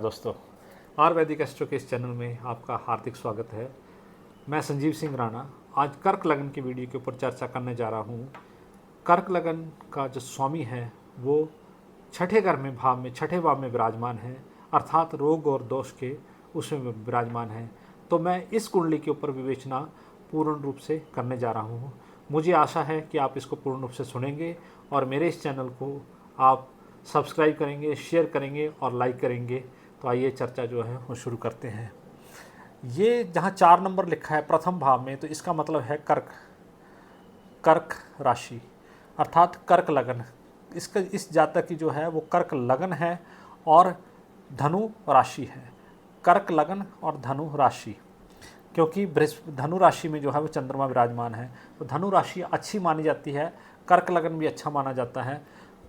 दोस्तों, आयुर्वेदिक एस्ट्रो के इस चैनल में आपका हार्दिक स्वागत है। मैं संजीव सिंह राणा आज कर्क लगन की वीडियो के ऊपर चर्चा करने जा रहा हूँ। कर्क लगन का जो स्वामी है वो छठे घर में छठे भाव में विराजमान है, अर्थात रोग और दोष के उसमें विराजमान है। तो मैं इस कुंडली के ऊपर विवेचना पूर्ण रूप से करने जा रहा हूँ। मुझे आशा है कि आप इसको पूर्ण रूप से सुनेंगे और मेरे इस चैनल को आप सब्सक्राइब करेंगे, शेयर करेंगे और लाइक करेंगे। तो आइए चर्चा जो है वो शुरू करते हैं। ये जहाँ 4 नंबर लिखा है प्रथम भाव में, तो इसका मतलब है कर्क राशि अर्थात कर्क लगन। इसका इस जातक की जो है वो कर्क लगन है और धनु राशि है। कर्क लगन और धनु राशि, क्योंकि धनु राशि में जो है वो चंद्रमा विराजमान है, तो धनु राशि अच्छी मानी जाती है, कर्क लगन भी अच्छा माना जाता है।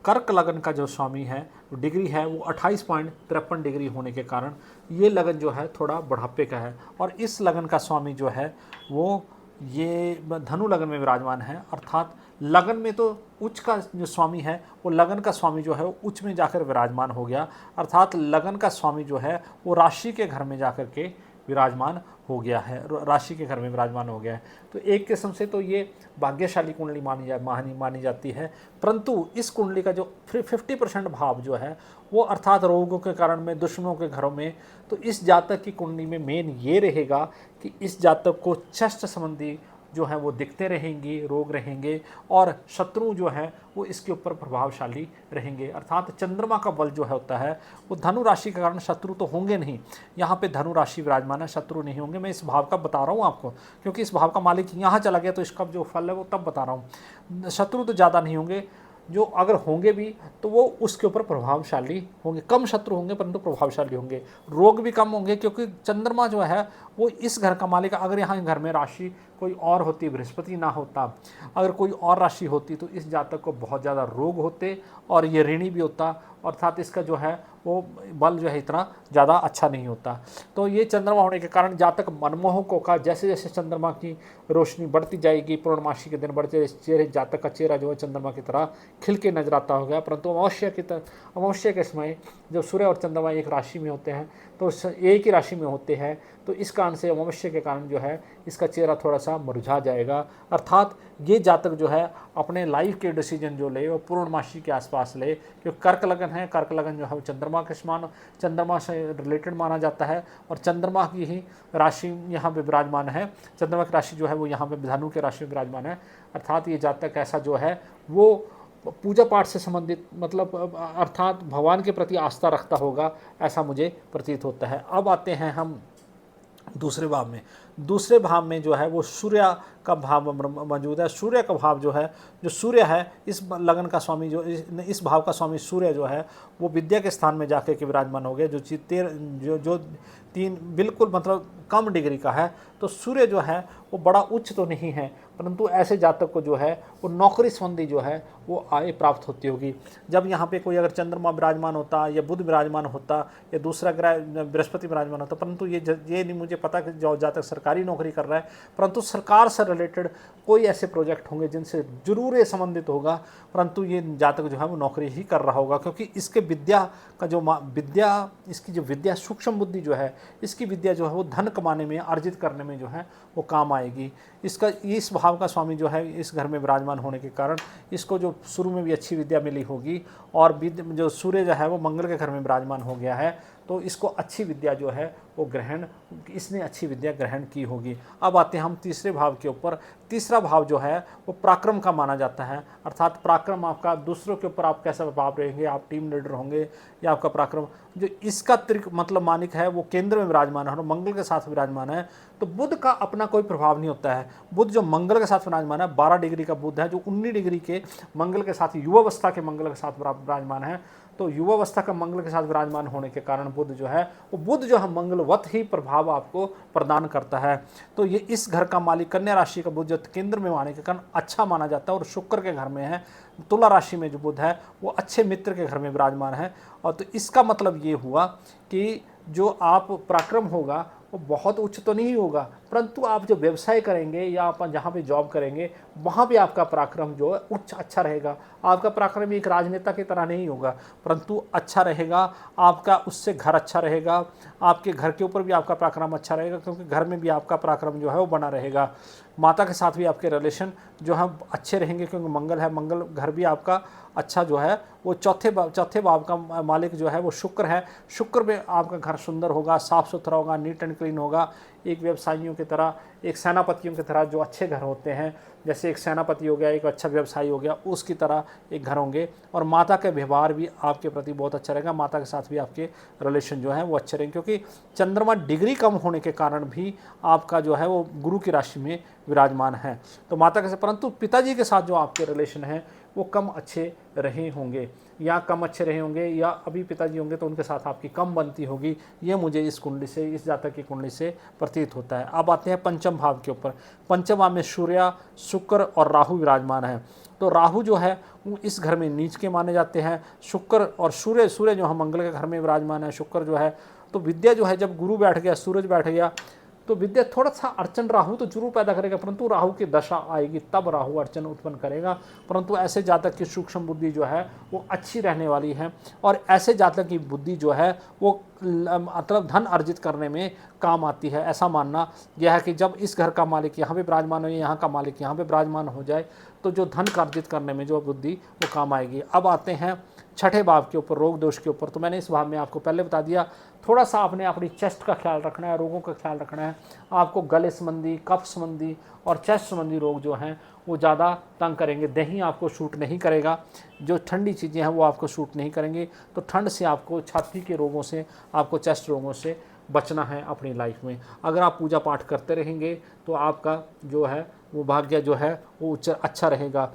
कर्क लगन का जो स्वामी है डिग्री है वो 28.53 डिग्री होने के कारण ये लगन जो है थोड़ा बढ़ापे का है। और इस लगन का स्वामी जो है वो ये धनु लगन में विराजमान है, अर्थात लगन में तो उच्च का जो स्वामी है वो लगन का स्वामी जो है वो उच्च में जाकर विराजमान हो गया, अर्थात लगन का स्वामी जो है वो राशि के घर में जाकर के विराजमान हो गया है, राशि के घर में विराजमान हो गया है। तो एक किस्म से तो ये भाग्यशाली कुंडली मानी जाती है। परंतु इस कुंडली का जो 50% भाव जो है वो अर्थात रोगों के कारण में, दुश्मनों के घरों में, तो इस जातक की कुंडली में मेन ये रहेगा कि इस जातक को चष्ट संबंधी जो है वो दिखते रहेंगे, रोग रहेंगे और शत्रु जो है वो इसके ऊपर प्रभावशाली रहेंगे। अर्थात चंद्रमा का बल जो है होता है वो धनु राशि के कारण शत्रु तो होंगे नहीं, यहाँ पे धनु राशि विराजमान है, शत्रु नहीं होंगे। मैं इस भाव का बता रहा हूँ आपको, क्योंकि इस भाव का मालिक यहाँ चला गया तो इसका जो फल है वो तब बता रहा हूँ। शत्रु तो ज़्यादा नहीं होंगे, जो अगर होंगे भी तो वो उसके ऊपर प्रभावशाली होंगे, कम शत्रु होंगे परंतु प्रभावशाली होंगे। रोग भी कम होंगे, क्योंकि चंद्रमा जो है वो इस घर का मालिक। अगर यहाँ घर में राशि कोई और होती, बृहस्पति ना होता, अगर कोई और राशि होती तो इस जातक को बहुत ज़्यादा रोग होते और ये ऋणी भी होता, अर्थात इसका जो है वो बल जो है इतना ज़्यादा अच्छा नहीं होता। तो ये चंद्रमा होने के कारण जातक मनमोहक होगा। जैसे जैसे चंद्रमा की रोशनी बढ़ती जाएगी, पूर्णमासी के दिन बढ़ते चेहरे, जातक का चेहरा जो है चंद्रमा की तरह खिल के नजर आता होगा। परंतु अमावस्या के समय जब सूर्य और चंद्रमा एक राशि में होते हैं, तो एक ही राशि में होते हैं, तो इस कारण से अमावस्या के कारण जो है इसका चेहरा थोड़ा सा मुरझा जाएगा। अर्थात ये जातक जो है अपने लाइफ के डिसीजन जो ले वो पूर्णमासी के आसपास ले, क्योंकि कर्क लगन है। कर्क लगन जो है वो चंद्रमा से रिलेटेड माना जाता है और चंद्रमा की ही राशि यहाँ पे विराजमान है। चंद्रमा की राशि जो है वो यहाँ पे धनु के राशि में विराजमान है। अर्थात ये जातक ऐसा जो है वो पूजा पाठ से संबंधित, मतलब अर्थात भगवान के प्रति आस्था रखता होगा, ऐसा मुझे प्रतीत होता है। अब आते हैं हम दूसरे भाव में जो है वो सूर्य का भाव मौजूद है। सूर्य का भाव जो है, जो सूर्य है इस लगन का स्वामी, जो इस भाव का स्वामी सूर्य जो है वो विद्या के स्थान में जाकर के विराजमान हो गया, जो 3 बिल्कुल मतलब कम डिग्री का है। तो सूर्य जो है वो बड़ा उच्च तो नहीं है, परंतु ऐसे जातक को जो है वो नौकरी संबंधी जो है वो आय प्राप्त होती होगी। जब यहाँ पे कोई अगर चंद्रमा विराजमान होता या बुध विराजमान होता या दूसरा ग्रह बृहस्पति विराजमान होता, परंतु ये नहीं मुझे पता कि जो जातक सरकारी नौकरी कर रहा है, परंतु सरकार से रिलेटेड कोई ऐसे प्रोजेक्ट होंगे जिनसे जरूर ये संबंधित होगा, परंतु ये जातक जो है वो नौकरी ही कर रहा होगा, क्योंकि इसके विद्या का जो इसकी जो विद्या सूक्ष्म बुद्धि जो है, इसकी विद्या जो है वो धन कमाने में, अर्जित करने में जो है वो काम आएगी। इस भाव का स्वामी जो है इस घर में विराजमान होने के कारण इसको जो शुरू में भी अच्छी विद्या मिली होगी, और जो सूर्य जो है वो मंगल के घर में विराजमान हो गया है, तो इसको अच्छी विद्या जो है वो इसने अच्छी विद्या ग्रहण की होगी। अब आते हैं हम तीसरे भाव के ऊपर। तीसरा भाव जो है वो पराक्रम का माना जाता है, अर्थात पराक्रम आपका दूसरों के ऊपर आप कैसा प्रभाव रहेंगे, आप टीम लीडर होंगे या आपका पराक्रम जो इसका मतलब मानिक है वो केंद्र में विराजमान है और मंगल के साथ विराजमान है। तो बुध का अपना कोई प्रभाव नहीं होता है। बुध जो मंगल के साथ विराजमान है, 12 डिग्री का बुध है, जो 19 डिग्री के मंगल के साथ, युवावस्था के मंगल के साथ विराजमान है। तो युवावस्था का मंगल के साथ विराजमान होने के कारण बुध जो है मंगलवत ही प्रभाव आपको प्रदान करता है। तो ये इस घर का मालिक कन्या राशि का बुध जो केंद्र में आने के कारण अच्छा माना जाता है और शुक्र के घर में है। तुला राशि में जो बुध है वो अच्छे मित्र के घर में विराजमान है। और तो इसका मतलब ये हुआ कि जो आप पराक्रम होगा वो बहुत उच्च तो नहीं होगा, परंतु आप जो व्यवसाय करेंगे या आप जहाँ पे जॉब करेंगे वहाँ भी आपका पराक्रम जो है उच्च अच्छा रहेगा। आपका पराक्रम एक राजनेता की तरह नहीं होगा, परंतु अच्छा रहेगा। आपका उससे घर अच्छा रहेगा, आपके घर के ऊपर भी आपका पराक्रम अच्छा रहेगा, क्योंकि घर में भी आपका पराक्रम जो है वो बना रहेगा। माता के साथ भी आपके रिलेशन जो है अच्छे रहेंगे, क्योंकि मंगल है, मंगल घर भी आपका अच्छा जो है वो चौथे भाव का मालिक जो है वो शुक्र है। शुक्र में आपका घर सुंदर होगा, साफ़ सुथरा होगा, नीट एंड क्लीन होगा। एक व्यवसायियों की तरह, एक सेनापतियों की तरह जो अच्छे घर होते हैं, जैसे एक सेनापति हो गया, एक अच्छा व्यवसायी हो गया, उसकी तरह एक घर होंगे। और माता के व्यवहार भी आपके प्रति बहुत अच्छा रहेगा, माता के साथ भी आपके रिलेशन जो है वो अच्छे रहेंगे, क्योंकि चंद्रमा डिग्री कम होने के कारण भी आपका जो है वो गुरु की राशि में विराजमान है। तो माता के साथ, परंतु पिताजी के साथ जो आपके रिलेशन है वो कम अच्छे रहे होंगे, या कम अच्छे रहे होंगे, या अभी पिताजी होंगे तो उनके साथ आपकी कम बनती होगी। ये मुझे इस कुंडली से, इस जातक की कुंडली से प्रतीत होता है। अब आते हैं पंचम भाव के ऊपर। पंचम भाव में सूर्य, शुक्र और राहु विराजमान है। तो राहु जो है वो इस घर में नीच के माने जाते हैं। शुक्र और सूर्य जो है मंगल के घर में विराजमान है। शुक्र जो है तो विद्या जो है, जब गुरु बैठ गया, सूरज बैठ गया, तो विद्या थोड़ा सा अड़चन राहु तो जरूर पैदा करेगा, परंतु राहु की दशा आएगी तब राहु अड़चन उत्पन्न करेगा। परंतु ऐसे जातक की सूक्ष्म बुद्धि जो है वो अच्छी रहने वाली है, और ऐसे जातक की बुद्धि जो है वो मतलब धन अर्जित करने में काम आती है। ऐसा मानना यह है कि जब इस घर का मालिक यहाँ पे विराजमान हो, यहाँ का मालिक यहाँ पे विराजमान हो जाए, तो जो धन अर्जित करने में जो बुद्धि वो काम आएगी। अब आते हैं छठे भाव के ऊपर, रोग दोष के ऊपर। तो मैंने इस भाव में आपको पहले बता दिया, थोड़ा सा आपने अपनी चेस्ट का ख्याल रखना है, रोगों का ख्याल रखना है। आपको गले संबंधी, कफ संबंधी और चेस्ट संबंधी रोग जो हैं वो ज़्यादा तंग करेंगे। दही आपको शूट नहीं करेगा, जो ठंडी चीज़ें हैं वो आपको शूट नहीं करेंगी। तो ठंड से आपको, छाती के रोगों से, आपको चेस्ट रोगों से बचना है अपनी लाइफ में। अगर आप पूजा पाठ करते रहेंगे तो आपका जो है वो भाग्य जो है वो अच्छा रहेगा।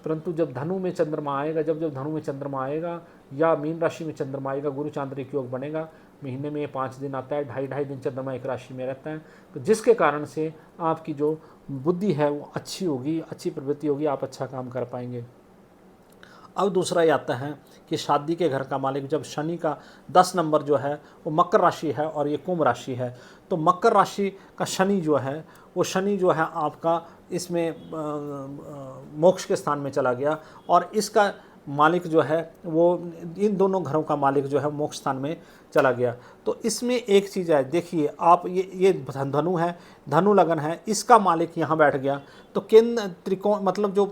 परंतु जब धनु में चंद्रमा आएगा, जब धनु में चंद्रमा आएगा या मीन राशि में चंद्रमा आएगा, गुरु चांद्रिक योग बनेगा, महीने में 5 दिन आता है, ढाई दिन चंद्रमा एक राशि में रहता है, तो जिसके कारण से आपकी जो बुद्धि है वो अच्छी होगी, अच्छी प्रवृत्ति होगी, आप अच्छा काम कर पाएंगे। अब दूसरा ये आता है कि शादी के घर का मालिक, जब शनि का 10 नंबर जो है वो मकर राशि है और ये कुंभ राशि है, तो मकर राशि का शनि जो है वो शनि जो है आपका इसमें मोक्ष के स्थान में चला गया, और इसका मालिक जो है वो इन दोनों घरों का मालिक जो है मोक्ष स्थान में चला गया। तो इसमें एक चीज़ है, देखिए आप, ये धनु है, धनु लगन है, इसका मालिक यहाँ बैठ गया, तो केंद्र त्रिकोण मतलब जो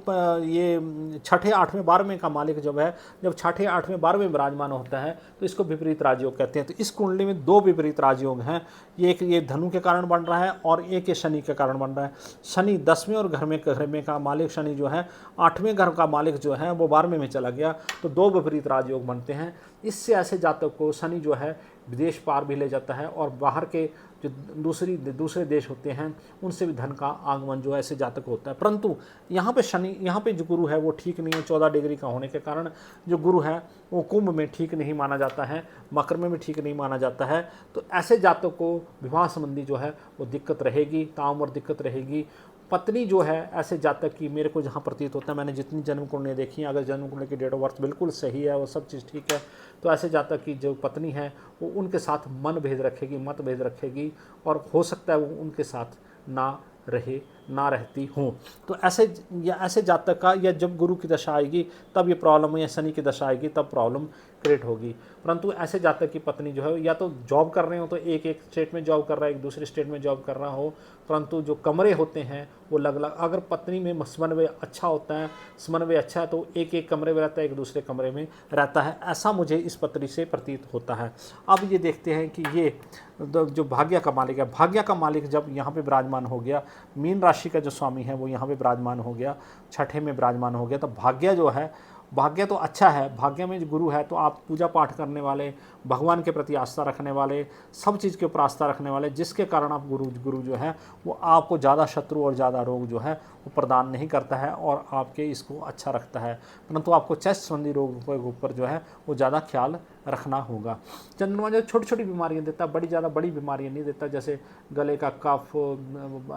ये छठे, आठवें, 12वें का मालिक जब है, जब छठे, आठवें, 12वें विराजमान होता है तो इसको विपरीत राजयोग कहते हैं। तो इस कुंडली में 2 विपरीत राजयोग हैं, एक ये धनु के कारण बन रहा है और एक ये शनि के कारण बन रहा है। शनि 10वें और घर में का मालिक शनि जो है 8वें घर का मालिक जो है वो 12वें में चला गया, तो 2 विपरीत राजयोग बनते हैं। इससे ऐसे जातक को शनि जो है विदेश पार भी ले जाता है, और बाहर के जो दूसरे देश होते हैं उनसे भी धन का आगमन जो ऐसे जातक होता है। परंतु यहाँ पे शनि, यहाँ पे जो गुरु है वो ठीक नहीं है, 14 डिग्री का होने के कारण जो गुरु है वो कुंभ में ठीक नहीं माना जाता है, मकर में भी ठीक नहीं माना जाता है। तो ऐसे जातक को विवाह संबंधी जो है वो दिक्कत रहेगी, ताउम्र दिक्कत रहेगी। पत्नी जो है ऐसे जातक की, मेरे को जहाँ प्रतीत होता है, मैंने जितनी जन्म कुंडली देखी है, अगर जन्म कुंडली की डेट ऑफ बर्थ बिल्कुल सही है, वो सब चीज़ ठीक है, तो ऐसे जातक की जो पत्नी है वो उनके साथ मनभेद रखेगी, मतभेद रखेगी, और हो सकता है वो उनके साथ ना रहती हों। तो ऐसे जातक का, या जब गुरु की दशा आएगी तब ये प्रॉब्लम, या शनि की दशा आएगी तब प्रॉब्लम क्रिएट होगी। परंतु ऐसे जातक की पत्नी जो है, या तो जॉब कर रहे हो तो एक स्टेट में जॉब कर रहा है, एक दूसरे स्टेट में जॉब कर रहा हो, परंतु जो कमरे होते हैं वो अलग अलग, अगर पत्नी में समन्वय अच्छा होता है, समन्वय अच्छा है, तो एक कमरे में रहता है, एक दूसरे कमरे में रहता है, ऐसा मुझे इस पत्री से प्रतीत होता है। अब ये देखते हैं कि ये जो भाग्य का मालिक है, भाग्य का मालिक जब यहाँ पे विराजमान हो गया, मीन राशि का जो स्वामी है वो यहाँ पे विराजमान हो गया, छठे में विराजमान हो गया, तो भाग्य जो है, भाग्य तो अच्छा है, भाग्य में जो गुरु है, तो आप पूजा पाठ करने वाले, भगवान के प्रति आस्था रखने वाले, सब चीज़ के ऊपर आस्था रखने वाले, जिसके कारण आप गुरु जो है वो आपको ज़्यादा शत्रु और ज़्यादा रोग जो है वो प्रदान नहीं करता है, और आपके इसको अच्छा रखता है। परंतु आपको चेस्ट संबंधी रोग के ऊपर जो है वो ज़्यादा ख्याल रखना होगा। चंद्रमा जो छोटी छोटी बीमारियां देता है, बड़ी बीमारियां नहीं देता, जैसे गले का कफ,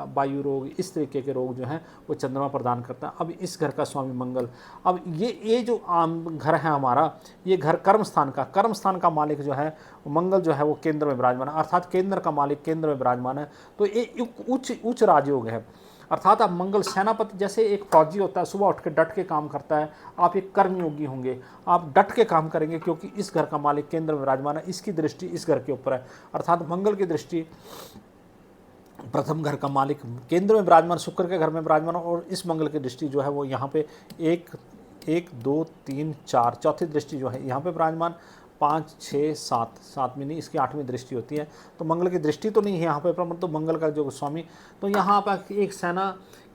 वायु रोग, इस तरीके के रोग जो हैं वो चंद्रमा प्रदान करता है। अब इस घर का स्वामी मंगल, अब ये जो आम घर है हमारा, ये घर कर्म स्थान का मालिक जो है मंगल जो है वो केंद्र में विराजमान है, अर्थात केंद्र का मालिक केंद्र में विराजमान है, तो ये उच्च राजयोग है। अर्थात आप मंगल सेनापति, जैसे एक फौजी होता है सुबह उठ के डट के काम करता है, आप एक कर्मयोगी होंगे, आप डट के काम करेंगे क्योंकि इस घर का मालिक केंद्र में विराजमान है, इसकी दृष्टि इस घर के ऊपर है। अर्थात मंगल की दृष्टि प्रथम घर का मालिक केंद्र में विराजमान, शुक्र के घर में विराजमान, और इस मंगल की दृष्टि जो है वो यहाँ पे एक 1 2 3 4 चौथी दृष्टि जो है यहाँ पे विराजमान, 5 6 7 7 में नहीं, इसकी 8वीं दृष्टि होती है। तो मंगल की दृष्टि तो नहीं है यहाँ पे, परंतु मंगल का जो स्वामी, तो यहाँ आप एक सेना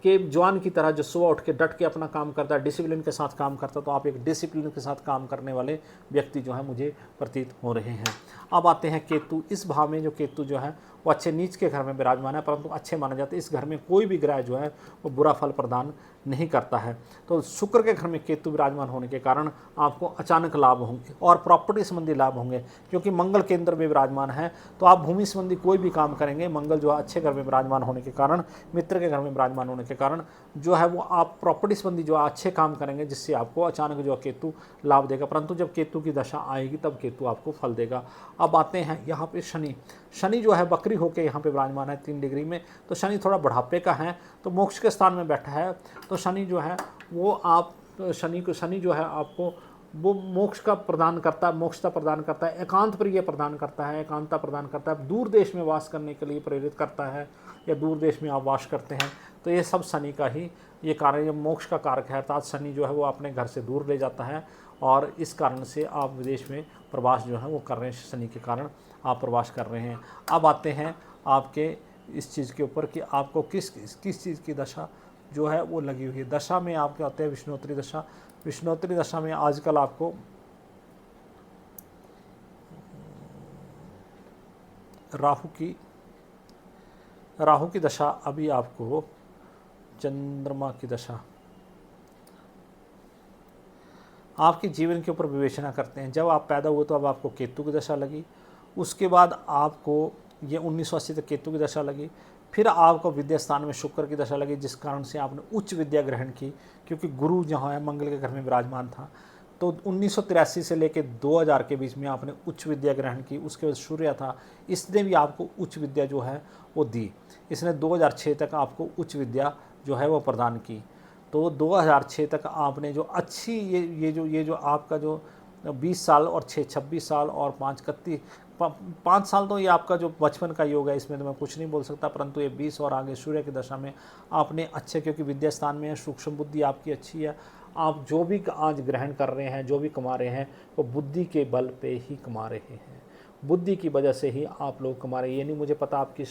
के जवान की तरह जो सुबह उठ के डट के अपना काम करता है, डिसिप्लिन के साथ काम करता है, तो आप एक डिसिप्लिन के साथ काम करने वाले व्यक्ति जो है मुझे प्रतीत हो रहे हैं। अब आते हैं केतु। इस भाव में जो केतु जो है वो अच्छे नीच के घर में विराजमान है, परंतु अच्छे माने जाते हैं। इस घर में कोई भी ग्रह जो है वो बुरा फल प्रदान नहीं करता है। तो शुक्र के घर में केतु विराजमान होने के कारण आपको अचानक लाभ होंगे और प्रॉपर्टी संबंधी लाभ होंगे, क्योंकि मंगल केंद्र में विराजमान है। तो आप भूमि संबंधी कोई भी काम करेंगे, मंगल जो है अच्छे घर में विराजमान होने के कारण, मित्र के घर में विराजमान होने के कारण जो है वो आप प्रॉपर्टी संबंधी जो अच्छे काम करेंगे, जिससे आपको अचानक जो केतु लाभ देगा। परंतु जब केतु की दशा आएगी तब केतु आपको फल देगा। अब आते हैं यहाँ पे शनि। शनि जो है वक्री होकर यहाँ पे विराजमान है 3 डिग्री में, तो शनि थोड़ा बढ़ापे का है, तो मोक्ष के स्थान में बैठा है। तो शनि जो है वो आप शनि जो है आपको वो मोक्ष का प्रदान करता है, मोक्षता प्रदान करता है, एकांत प्रिय प्रदान करता है, एकांतता प्रदान करता है, दूर देश में वास करने के लिए प्रेरित करता है, या दूर देश में आप वास करते हैं, तो ये सब शनि का ही ये कारण, ये मोक्ष का कारक है। अर्थात शनि जो है वो अपने घर से दूर ले जाता है, और इस कारण से आप विदेश में प्रवास जो है वो कर रहे हैं, शनि के कारण आप प्रवास कर रहे हैं। अब आते हैं आपके इस चीज़ के ऊपर कि आपको किस चीज़ की दशा जो है वो लगी हुई है। दशा में आपके आते हैं विष्णुवत्री दशा। विष्णुवत्री दशा में आजकल आपको राहु की दशा, अभी आपको चंद्रमा की दशा आपके जीवन के ऊपर विवेचना करते हैं। जब आप पैदा हुए तो अब आपको केतु की दशा लगी, उसके बाद आपको ये 1980 तक केतु की दशा लगी, फिर आपको विद्या स्थान में शुक्र की दशा लगी, जिस कारण से आपने उच्च विद्या ग्रहण की, क्योंकि गुरु जहाँ है मंगल के घर में विराजमान था। तो 1983 से लेकर 2000 के बीच में आपने उच्च विद्या ग्रहण की। उसके बाद सूर्य था, इसने भी आपको उच्च विद्या जो है वो दी। इसने 2006 तक आपको उच्च विद्या जो है वो प्रदान की। तो 2006 तक आपने जो अच्छी ये जो आपका जो 20 साल और 6 26 साल और 5 साल, तो ये आपका जो बचपन का योग है, इसमें तो मैं कुछ नहीं बोल सकता, परंतु ये 20 और आगे सूर्य की दशा में आपने अच्छे, क्योंकि विद्या स्थान में है, सूक्ष्म बुद्धि आपकी अच्छी है। आप जो भी आज ग्रहण कर रहे हैं, जो भी कमा रहे हैं, वो बुद्धि के बल पे ही कमा रहे हैं, बुद्धि की वजह से ही आप लोग कमा रहे हैं। ये नहीं मुझे पता आप किस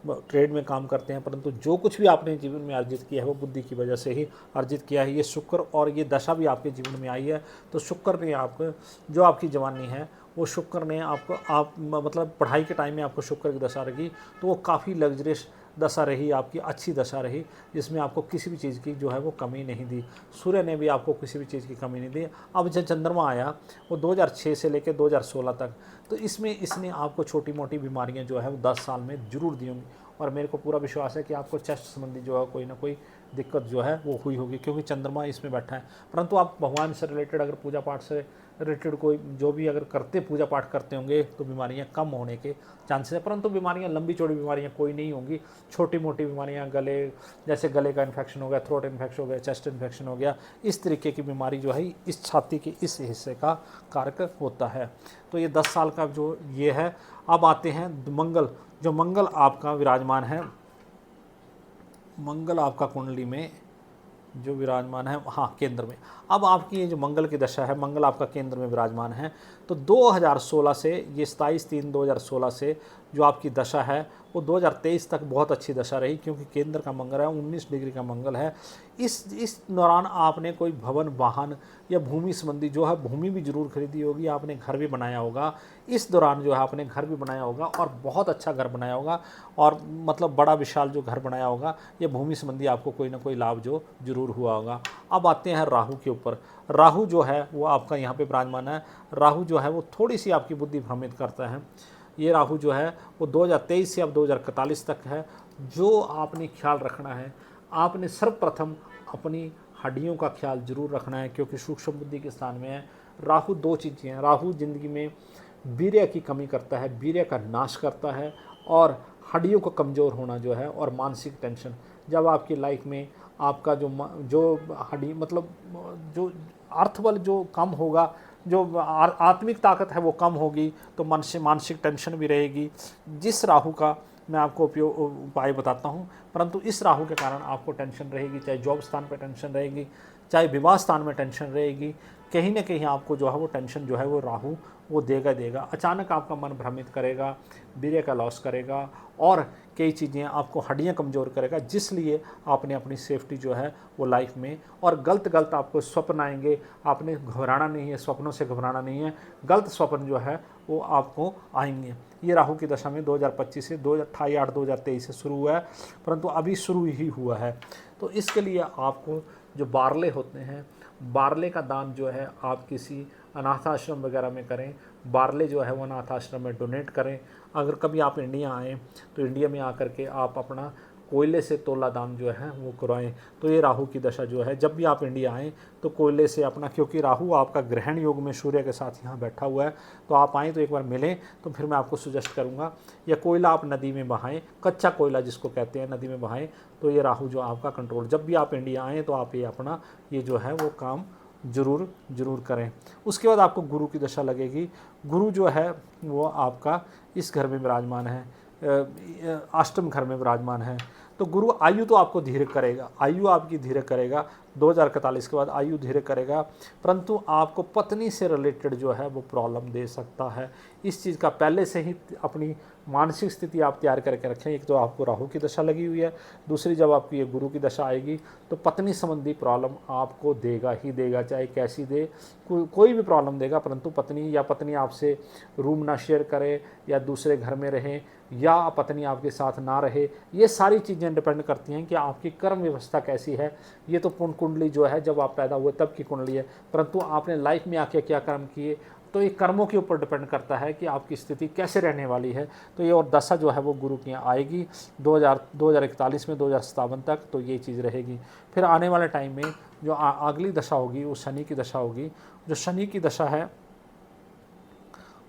ट्रेड में काम करते हैं, परंतु जो कुछ भी आपने जीवन में अर्जित किया है वो बुद्धि की वजह से ही अर्जित किया है। ये शुक्र और ये दशा भी आपके जीवन में आई है, तो शुक्र ने आपको, जो आपकी जवानी है वो शुक्र ने आपको मतलब पढ़ाई के टाइम में आपको शुक्र की दशा रही, तो वो काफ़ी लग्जरियस दशा रही, आपकी अच्छी दशा रही, जिसमें आपको किसी भी चीज़ की जो है वो कमी नहीं दी। सूर्य ने भी आपको किसी भी चीज़ की कमी नहीं दी। अब जब चंद्रमा आया वो 2006 से लेकर 2016 तक, तो इसमें इसने आपको छोटी मोटी बीमारियां जो है वो 10 साल में जरूर दी होंगी, और मेरे को पूरा विश्वास है कि आपको चेस्ट संबंधी जो है कोई ना कोई दिक्कत जो है वो हुई होगी, क्योंकि चंद्रमा इसमें बैठा है। परंतु आप भगवान से रिलेटेड अगर पूजा पाठ से रिलेटेड कोई जो भी अगर पूजा पाठ करते होंगे तो बीमारियां कम होने के चांसेस है। परंतु बीमारियां लंबी चौड़ी बीमारियां कोई नहीं होंगी, छोटी मोटी बीमारियां जैसे गले का इन्फेक्शन हो गया, थ्रोट इन्फेक्शन हो गया, चेस्ट इन्फेक्शन हो गया, इस तरीके की बीमारी जो है इस छाती के इस हिस्से का कारक होता है। तो ये 10 साल का जो ये है। अब आते हैं मंगल। जो मंगल आपका विराजमान है, मंगल आपका कुंडली में जो विराजमान है, हाँ केंद्र में। अब आपकी ये जो मंगल की दशा है, मंगल आपका केंद्र में विराजमान है, तो 2016 से ये 27/3/2016 से जो आपकी दशा है वो 2023 तक बहुत अच्छी दशा रही, क्योंकि केंद्र का मंगल है, 19 डिग्री का मंगल है। इस दौरान आपने कोई भवन, वाहन या भूमि संबंधी जो है भूमि भी जरूर खरीदी होगी, आपने घर भी बनाया होगा। इस दौरान जो है आपने घर भी बनाया होगा, और बहुत अच्छा घर बनाया होगा, और मतलब बड़ा विशाल जो घर बनाया होगा, ये भूमि संबंधी आपको कोई ना कोई लाभ जो जरूर हुआ होगा। अब आते हैं राहु के ऊपर। राहु जो है वो आपका यहाँ पे विराजमान है। राहु जो है वो थोड़ी सी आपकी बुद्धि भ्रमित करता है। ये राहु जो है वो 2023 से अब 2041 तक है। जो आपने ख्याल रखना है, आपने सर्वप्रथम अपनी हड्डियों का ख्याल जरूर रखना है, क्योंकि सूक्ष्म बुद्धि के स्थान में है। राहु 2 चीज़ें हैं। राहु जिंदगी में वीर्य की कमी करता है, वीर्य का नाश करता है, और हड्डियों को कमज़ोर होना जो है, और मानसिक टेंशन, जब आपकी लाइफ में आपका जो हड्डी मतलब जो अर्थबल जो कम होगा, जो आत्मिक ताकत है वो कम होगी, तो मानसिक टेंशन भी रहेगी। जिस राहु का मैं आपको उपाय बताता हूँ, परंतु इस राहु के कारण आपको टेंशन रहेगी, चाहे जॉब स्थान पर टेंशन रहेगी, चाहे विवाह स्थान में टेंशन रहेगी, कहीं ना कहीं आपको जो है वो टेंशन जो है वो राहु वो देगा। अचानक आपका मन भ्रमित करेगा, वीर्य का लॉस करेगा, और कई चीज़ें आपको हड्डियां कमज़ोर करेगा, जिसलिए आपने अपनी सेफ्टी जो है वो लाइफ में, और गलत आपको स्वप्न आएंगे, आपने घबराना नहीं है, स्वप्नों से घबराना नहीं है, गलत स्वप्न जो है वो आपको आएंगे। ये राहु की दशा में 2025 से 2023 से शुरू हुआ है, परंतु अभी शुरू ही हुआ है। तो इसके लिए आपको जो बारले होते हैं, बारले का दान जो है आप किसी अनाथ आश्रम वगैरह में करें। बारले जो है वो अनाथ आश्रम में डोनेट करें। अगर कभी आप इंडिया आएँ तो इंडिया में आकर के आप अपना कोयले से तोला दान जो है वो करवाएं। तो ये राहु की दशा जो है, जब भी आप इंडिया आएँ तो कोयले से अपना, क्योंकि राहु आपका ग्रहण योग में सूर्य के साथ यहाँ बैठा हुआ है, तो आप आएँ तो एक बार मिलें, तो फिर मैं आपको सजेस्ट करूँगा। या कोयला आप नदी में बहाएँ, कच्चा कोयला जिसको कहते हैं, नदी में बहाएँ, तो ये राहु जो आपका कंट्रोल, जब भी आप इंडिया आएँ तो आप ये अपना ये जो है वो काम ज़रूर करें। उसके बाद आपको गुरु की दशा लगेगी। गुरु जो है वो आपका इस घर में विराजमान है, अष्टम घर में विराजमान है। तो गुरु आयु तो आपको धीरे करेगा, आयु आपकी धीरे करेगा, 2041 के बाद आयु धीरे करेगा, परंतु आपको पत्नी से रिलेटेड जो है वो प्रॉब्लम दे सकता है। इस चीज़ का पहले से ही अपनी मानसिक स्थिति आप तैयार करके रखें। एक तो आपको राहु की दशा लगी हुई है, दूसरी जब आपकी ये गुरु की दशा आएगी तो पत्नी संबंधी प्रॉब्लम आपको देगा ही देगा, चाहे कैसी दे, कोई भी प्रॉब्लम देगा। परंतु पत्नी आपसे रूम ना शेयर करे, या दूसरे घर में रहे, या पत्नी आपके साथ ना रहे, ये सारी चीज़ें डिपेंड करती हैं कि आपकी कर्म व्यवस्था कैसी है। ये तो कुंडली जो है जब आप पैदा हुए तब की कुंडली है, परंतु आपने लाइफ में आके क्या कर्म किए, तो ये कर्मों के ऊपर डिपेंड करता है कि आपकी स्थिति कैसे रहने वाली है। तो ये और दशा जो है वो गुरु की आएगी 2041 में 2057 तक, तो ये चीज़ रहेगी। फिर आने वाले टाइम में जो अगली दशा होगी वो शनि की दशा होगी। जो शनि की दशा है,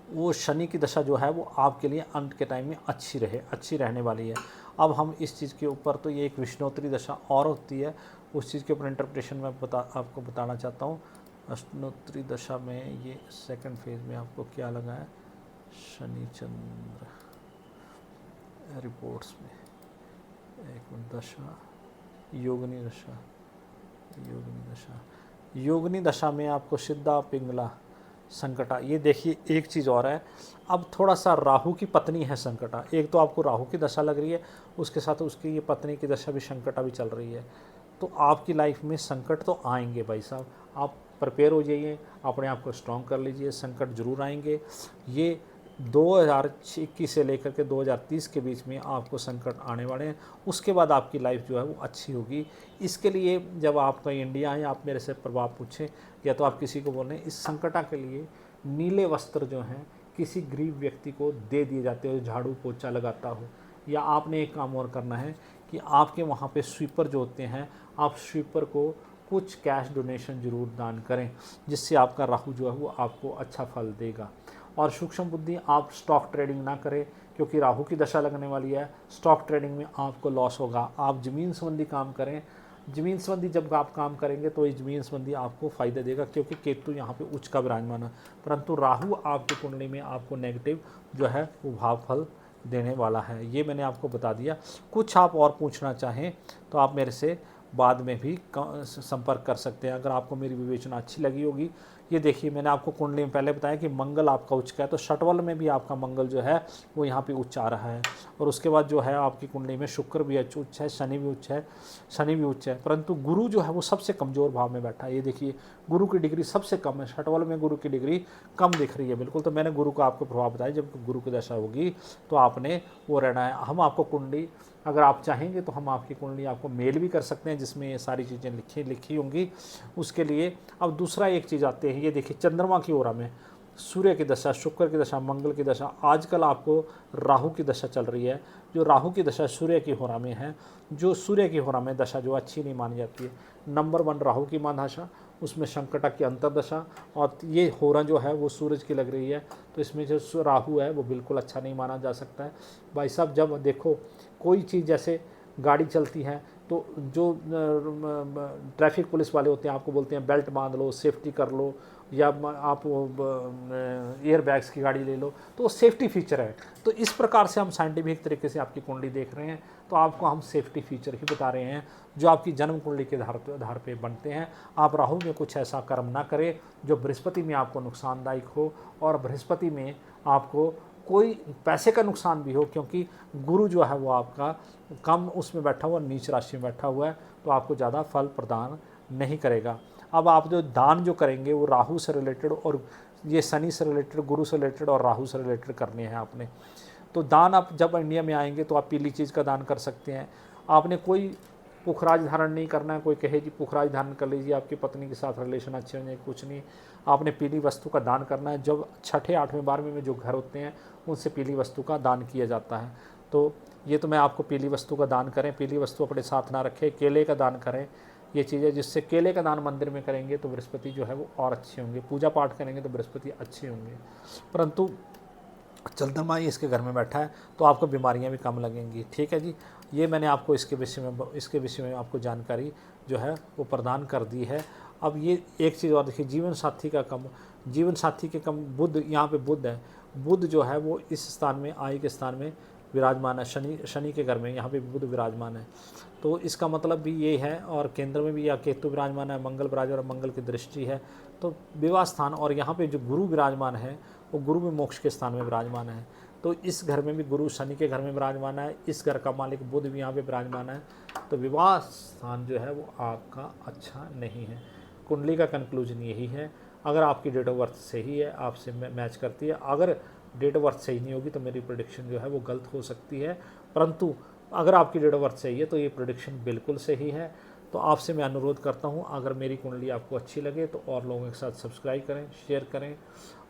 वो शनि की दशा जो है वो आपके लिए अंत के टाइम में अच्छी रहने वाली है। अब हम इस चीज़ के ऊपर, तो ये एक विष्णोत्तरी दशा और होती है, उस चीज़ के ऊपर इंटरप्रिटेशन में आपको बताना चाहता हूँ। अष्टोत्तरी दशा में ये सेकंड फेज में आपको क्या लगा है, शनि चंद्र रिपोर्ट्स में, एक मिनट, दशा योगिनी दशा में आपको सिद्धा पिंगला संकटा। ये देखिए एक चीज़ और है, अब थोड़ा सा राहु की पत्नी है संकटा। एक तो आपको राहु की दशा लग रही है, उसके साथ उसकी ये पत्नी की दशा भी संकटा भी चल रही है। तो आपकी लाइफ में संकट तो आएंगे भाई साहब, आप प्रिपेयर हो जाइए, अपने आप को स्ट्रॉन्ग कर लीजिए, संकट जरूर आएंगे। ये 2021 से लेकर के 2030 के बीच में आपको संकट आने वाले हैं। उसके बाद आपकी लाइफ जो है वो अच्छी होगी। इसके लिए जब आप कहीं इंडिया आएँ, आप मेरे से प्रभाव पूछें, या तो आप किसी को बोलें, इस संकटा के लिए नीले वस्त्र जो हैं किसी गरीब व्यक्ति को दे दिए जाते हो, झाड़ू पोछा लगाता हो। या आपने एक काम और करना है कि आपके वहाँ पे स्वीपर जो होते हैं, आप स्वीपर को कुछ कैश डोनेशन ज़रूर दान करें, जिससे आपका राहु जो है वो आपको अच्छा फल देगा। और सूक्ष्म बुद्धि, आप स्टॉक ट्रेडिंग ना करें, क्योंकि राहु की दशा लगने वाली है। स्टॉक ट्रेडिंग में आपको लॉस होगा। आप ज़मीन संबंधी काम करें, ज़मीन संबंधी जब आप काम करेंगे तो ये ज़मीन संबंधी आपको फ़ायदा देगा, क्योंकि केतु यहाँ पे उच्च का विराजमान है। परंतु राहु आपकी कुंडली में आपको नेगेटिव जो है वो भाव फल देने वाला है। ये मैंने आपको बता दिया। कुछ आप और पूछना चाहें तो आप मेरे से बाद में भी संपर्क कर सकते हैं, अगर आपको मेरी विवेचना अच्छी लगी होगी। ये देखिए, मैंने आपको कुंडली में पहले बताया कि मंगल आपका उच्च का है, तो षटवल में भी आपका मंगल जो है वो यहाँ पे उच्च आ रहा है। और उसके बाद जो है आपकी कुंडली में शुक्र भी उच्च है, शनि भी उच्च है, परंतु गुरु जो है वो सबसे कमज़ोर भाव में बैठा है। ये देखिए, गुरु की डिग्री सबसे कम है, षटवल में गुरु की डिग्री कम दिख रही है बिल्कुल। तो मैंने गुरु का आपको प्रभाव बताया, जब गुरु की दशा होगी तो आपने वो रहना है। हम आपको कुंडली, अगर आप चाहेंगे तो हम आपकी कुंडली आपको मेल भी कर सकते हैं, जिसमें ये सारी चीज़ें लिखी होंगी उसके लिए। अब दूसरा एक चीज़ आते हैं, ये देखिए चंद्रमा की ओर में सूर्य की दशा, शुक्र की दशा, मंगल की दशा। आजकल आपको राहु की दशा चल रही है, जो राहु की दशा सूर्य की होरा में है। जो सूर्य की होरा में दशा जो अच्छी नहीं मानी जाती है। नंबर 1 राहु की महादशा, उसमें संकटा की अंतरदशा, और ये होरा जो है वो सूरज की लग रही है। तो इसमें जो राहु है वो बिल्कुल अच्छा नहीं माना जा सकता है भाई साहब। जब देखो कोई चीज़, जैसे गाड़ी चलती है, तो जो ट्रैफिक पुलिस वाले होते हैं आपको बोलते हैं बेल्ट बांध लो, सेफ्टी कर लो, या आप एयर बैग्स की गाड़ी ले लो, तो वो सेफ्टी फीचर है। तो इस प्रकार से हम साइंटिफिक तरीके से आपकी कुंडली देख रहे हैं, तो आपको हम सेफ्टी फीचर ही बता रहे हैं जो आपकी जन्म कुंडली के आधार पे बनते हैं। आप राहु में कुछ ऐसा कर्म ना करें जो बृहस्पति में आपको नुकसानदायक हो, और बृहस्पति में आपको कोई पैसे का नुकसान भी हो, क्योंकि गुरु जो है वो आपका कम उसमें बैठा हुआ, नीच राशि में बैठा हुआ है, तो आपको ज़्यादा फल प्रदान नहीं करेगा। अब आप जो दान जो करेंगे वो राहु से रिलेटेड, और ये शनि से रिलेटेड, गुरु से रिलेटेड और राहु से रिलेटेड करने हैं आपने। तो दान आप जब इंडिया में आएंगे तो आप पीली चीज़ का दान कर सकते हैं। आपने कोई पुखराज धारण नहीं करना है, कोई कहे जी पुखराज धारण कर लीजिए आपकी पत्नी के साथ रिलेशन अच्छे हो जाए, कुछ नहीं। आपने पीली वस्तु का दान करना है। जब 6ठे 8वें 12वें में जो घर होते हैं उनसे पीली वस्तु का दान किया जाता है। तो ये तो मैं आपको पीली वस्तु का दान करें, पीली वस्तु अपने साथ ना रखें, केले का दान करें। ये चीज़ें जिससे केले का दान मंदिर में करेंगे तो बृहस्पति जो है वो और अच्छे होंगे, पूजा पाठ करेंगे तो बृहस्पति अच्छे होंगे। परंतु चंद्रमा ही इसके घर में बैठा है तो आपको बीमारियां भी कम लगेंगी। ठीक है जी, ये मैंने आपको इसके विषय में आपको जानकारी जो है वो प्रदान कर दी है। अब ये एक चीज़ और देखिए, जीवन साथी का कम, जीवन साथी के कम बुध, यहाँ पे बुध है। बुध जो है वो इस स्थान में, आय के स्थान में विराजमान है, शनि के घर में यहाँ पे बुध विराजमान है। तो इसका मतलब भी ये है, और केंद्र में भी या केतु विराजमान है, मंगल विराजमान, मंगल की दृष्टि है, तो विवाह स्थान। और यहाँ पे जो गुरु विराजमान है वो गुरु भी मोक्ष के स्थान में विराजमान है। तो इस घर में भी गुरु शनि के घर में विराजमान है, इस घर का मालिक बुध भी यहाँ पे विराजमान है। तो विवाह स्थान जो है वो आपका अच्छा नहीं है। कुंडली का कंक्लूजन यही है। अगर आपकी डेट ऑफ बर्थ सही है, आपसे मैच करती है, अगर डेट ऑफ बर्थ सही नहीं होगी तो मेरी प्रेडिक्शन जो है वो गलत हो सकती है। परंतु अगर आपकी डेट ऑफ बर्थ सही है तो ये प्रेडिक्शन बिल्कुल सही है। तो आपसे मैं अनुरोध करता हूँ, अगर मेरी कुंडली आपको अच्छी लगे तो और लोगों के साथ सब्सक्राइब करें, शेयर करें।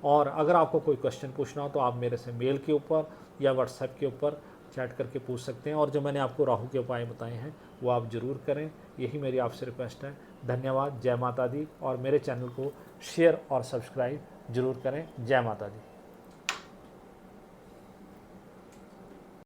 और अगर आपको कोई क्वेश्चन पूछना हो तो आप मेरे से मेल के ऊपर या व्हाट्सएप के ऊपर चैट करके पूछ सकते हैं। और जो मैंने आपको राहु के उपाय बताए हैं वो आप ज़रूर करें, यही मेरी आपसे रिक्वेस्ट है। धन्यवाद, जय माता दी। और मेरे चैनल को शेयर और सब्सक्राइब ज़रूर करें। जय माता दी।